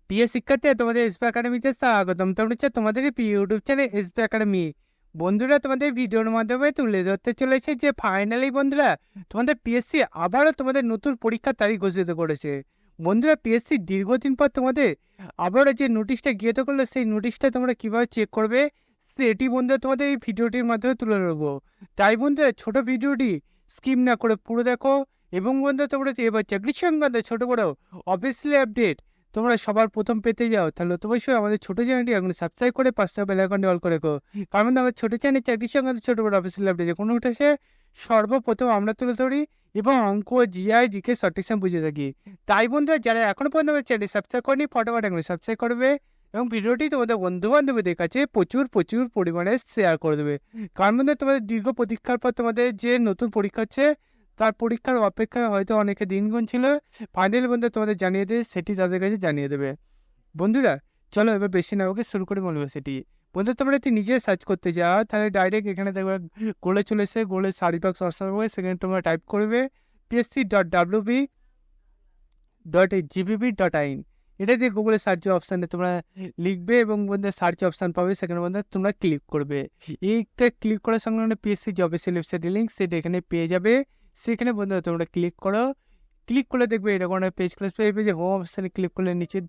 প্রিয় শিক্ষার্থী, তোমাদের এসপি একাডেমিতে স্বাগতম। তোমরা হচ্ছে তোমাদের এই প্রিয় ইউটিউব চ্যানেল এসপি একাডেমি। বন্ধুরা, তোমাদের ভিডিওর মাধ্যমে তুলে ধরতে চলেছে যে ফাইনালি বন্ধুরা তোমাদের পিএসসি আবারও তোমাদের নতুন পরীক্ষার তারিখ ঘোষিত করেছে। বন্ধুরা, পিএসসি দীর্ঘদিন পর তোমাদের আবারও যে নোটিশটা গৃহীত করলো, সেই নোটিশটা তোমরা কীভাবে চেক করবে সেটি বন্ধুরা তোমাদের এই ভিডিওটির মাধ্যমে তুলে ধরবো। তাই বন্ধুরা, ছোট ভিডিওটি স্কিপ না করে পুরো দেখো। এবং বন্ধুরা, তোমরা এবার চাকরির সংক্রান্ত ছোটো বড়ো অফিসিয়ালি আপডেট তোমরা সবার প্রথম পেতে যাও, তাহলে অবশ্যই আমাদের ছোটো চ্যানেলটি এখন সাবস্ক্রাইব করে পাঁচটা বেল আইকনটি অল করে রেখো। কারণ আমার ছোটো চ্যানেল চাকরির সঙ্গে ছোটো বড় অফিসিয়াল আপডেট কোনো উঠেছে সর্বপ্রথম আমরা তুলে ধরি এবং অঙ্ক জিআই জিকে সঠিকসাম বুঝে থাকি। তাই বন্ধুরা, যারা এখনও পর্যন্ত আমার চ্যানেল সাবস্ক্রাইব করেনি ফটোফট এখন সাবস্ক্রাইব করবে এবং ভিডিওটি তোমাদের বন্ধু বান্ধবদের কাছে প্রচুর প্রচুর পরিমাণে শেয়ার করে দেবে। কারণ বন্ধুরা, তোমাদের দীর্ঘ প্রতীক্ষার পর তোমাদের যে নতুন পরীক্ষা হচ্ছে, তার পরীক্ষার অপেক্ষায় হয়তো অনেকে দিন গুনছিল। ফাইনালি বন্ধু তোমাদের জানিয়ে দেবে, সেটি তাদের কাছে জানিয়ে দেবে। বন্ধুরা, চলো এবার বেশি না ওকে শুরু করে বলবো সেটি। বন্ধু, তোমরা যদি নিজে সার্চ করতে যাও তাহলে ডাইরেক্ট এখানে দেখবে গোলে চলে এসে গোলের সারিপাক অপশন হবে, সেখানে তোমরা টাইপ করবে psc.wb.gbb.in। এটা দিয়ে গুগলের সার্চ অপশানে তোমরা লিখবে এবং বন্ধু সার্চ অপশান পাবে, সেখানে বন্ধু তোমরা ক্লিক করবে। এইটা ক্লিক করার সঙ্গে সঙ্গে পিএসসি জবে ওয়েবসাইটের লিঙ্ক সেটা এখানে পেয়ে যাবে। সেখানে বন্ধু তোমরা ক্লিক করো। ক্লিক করলে দেখবে এরকম একটা পেজ ক্লাস এই পেজে হোম অপশানে ক্লিক করলে নিচে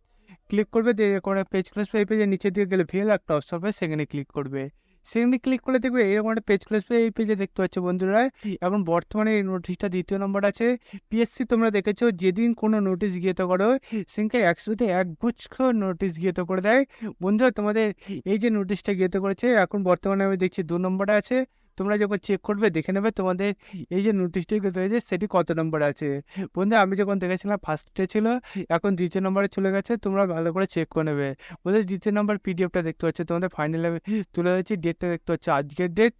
ক্লিক করবে, দিয়ে এরকম একটা পেজ ক্লাস এই পেজে নিচে দিয়ে গেলে ভিএল একটা অপশন হবে, সেখানে ক্লিক করবে। সেখানে ক্লিক করলে দেখবে এরকম একটা পেজ ক্লাস এই পেজে দেখতে পাচ্ছ বন্ধুরা। এখন বর্তমানে এই নোটিশটা দ্বিতীয় নম্বর আছে। পিএসসি তোমরা দেখেছো যেদিন কোনো নোটিশ গৃহীত করো সেদিনকে 101 নোটিশ গৃহীত করে দেয়। বন্ধুরা, তোমাদের এই যে নোটিশটা গৃহীত করেছে এখন বর্তমানে আমি দেখছি 2 নম্বরে আছে। তোমরা যখন চেক করবে দেখে নেবে তোমাদের এই যে নোটিশটি গৃহীত হয়েছে সেটি কত নম্বর আছে। বন্ধু, আমি যখন দেখেছিলাম ফার্স্টে ছিল, এখন দ্বিতীয় নম্বরে চলে গেছে। তোমরা ভালো করে চেক করে নেবে। বন্ধু, দ্বিতীয় নম্বর পিডিএফটা দেখতে পাচ্ছ তোমাদের ফাইনাল তুলে হয়েছে। ডেটটা দেখতে পাচ্ছ আজকের ডেট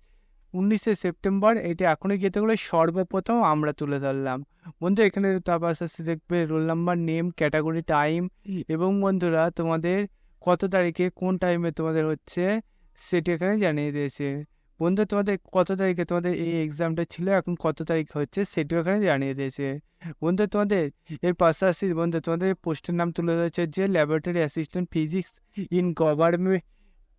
19শে সেপ্টেম্বর। এটা এখনই গিয়ে গেলে সর্বপ্রথম আমরা তুলে ধরলাম। বন্ধু, এখানে তার পাশাপাশি দেখবে roll number, name, category, time এবং বন্ধুরা তোমাদের কত তারিখে কোন টাইমে তোমাদের হচ্ছে সেটি এখানে জানিয়ে দিয়েছে। বন্ধু, তোমাদের কত তারিখে তোমাদের এই এক্সামটা ছিল, এখন কত তারিখ হচ্ছে সেটিও এখানে জানিয়ে দিয়েছে। বন্ধু, তোমাদের এর পাশাপাশি বন্ধু তোমাদের পোস্টের নাম তুলে ধরেছে যে laboratory assistant physics in government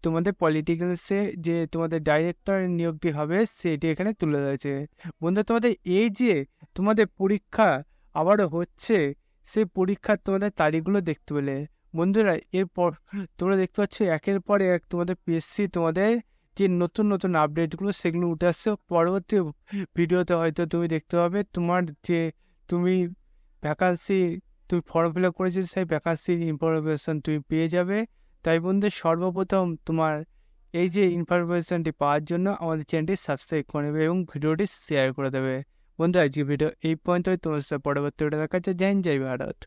তোমাদের পলিটিক্যালসে যে তোমাদের ডাইরেক্টর নিয়োগটি হবে সেটি এখানে তুলে ধরেছে। বন্ধু, তোমাদের এই যে তোমাদের পরীক্ষা আবারও হচ্ছে, সেই পরীক্ষার তোমাদের তারিখগুলো দেখতে পেলে বন্ধুরা, এরপর তোমরা দেখতে পাচ্ছ একের পর এক তোমাদের পিএসসি তোমাদের যে নতুন নতুন আপডেটগুলো সেগুলো উঠে আসছে। পরবর্তী ভিডিওতে হয়তো তুমি দেখতে পাবে তোমার যে তুমি ভ্যাকান্সি তুমি ফর্ম ফিল আপ করেছো সেই ভ্যাকান্সির ইনফরমেশন তুমি পেয়ে যাবে। তাই বন্ধু, সর্বপ্রথম তোমার এই যে ইনফরমেশনটি পাওয়ার জন্য আমাদের চ্যানেলটি সাবস্ক্রাইব করে নেবে এবং ভিডিওটি শেয়ার করে দেবে। বন্ধু, আজকে ভিডিও এই পর্যন্তই। তোমার সাথে পরবর্তী ভিডিও দেখা হচ্ছে। জয় হিন্দ, জয় ভারত।